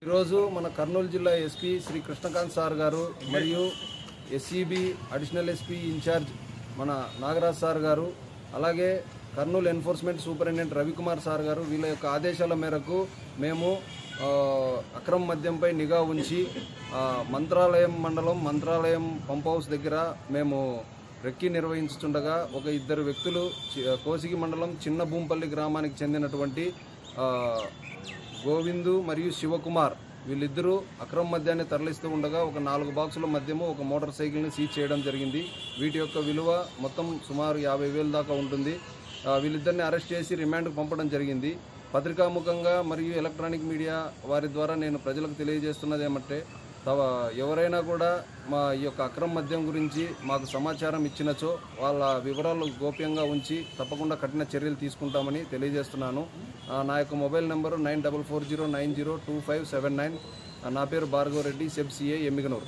ఈరోజు మన కర్నూలు జిల్లా ఎస్పీ శ్రీ కృష్ణకాంత్ సార్ గారు మరియు ఎస్సీబీ అడిషనల్ ఎస్పీ ఇన్ఛార్జ్ మన నాగరాజ్ సార్ గారు, అలాగే Kurnool enforcement superintendent Ravikumar sir గారు వీళ్ళ యొక్క ఆదేశాల మేరకు మేము అక్రమ మద్యంపై నిఘా ఉంచి మంత్రాలయం మండలం మంత్రాలయం పంప్ హౌస్ దగ్గర మేము రెక్కి నిర్వహించుతుండగా ఒక ఇద్దరు వ్యక్తులు కోసిగి మండలం చిన్న భూంపల్లి గ్రామానికి చెందినటువంటి గోవిందు మరియు శివకుమార్ వీళ్ళిద్దరూ అక్రమ మద్యాన్ని తరలిస్తూ ఉండగా ఒక 4 బాక్సుల మద్యము ఒక మోటార్ సైకిల్ని సీజ్ చేయడం జరిగింది. వీటి యొక్క విలువ మొత్తం సుమారు 50,000 దాకా ఉంటుంది. వీళ్ళిద్దరిని అరెస్ట్ చేసి రిమాండ్కు పంపడం జరిగింది. పత్రికాముఖంగా మరియు ఎలక్ట్రానిక్ మీడియా వారి ద్వారా నేను ప్రజలకు తెలియజేస్తున్నది ఏమంటే, ఎవరైనా కూడా మా ఈ యొక్క అక్రమ మద్యం గురించి మాకు సమాచారం ఇచ్చినచో వాళ్ళ వివరాలు గోప్యంగా ఉంచి తప్పకుండా కఠిన చర్యలు తీసుకుంటామని తెలియజేస్తున్నాను. నా యొక్క మొబైల్ నెంబరు 9440902579. నా పేరు భార్గవ్ రెడ్డి, సెబ్ సిఐ, ఎమ్మిగనూరు.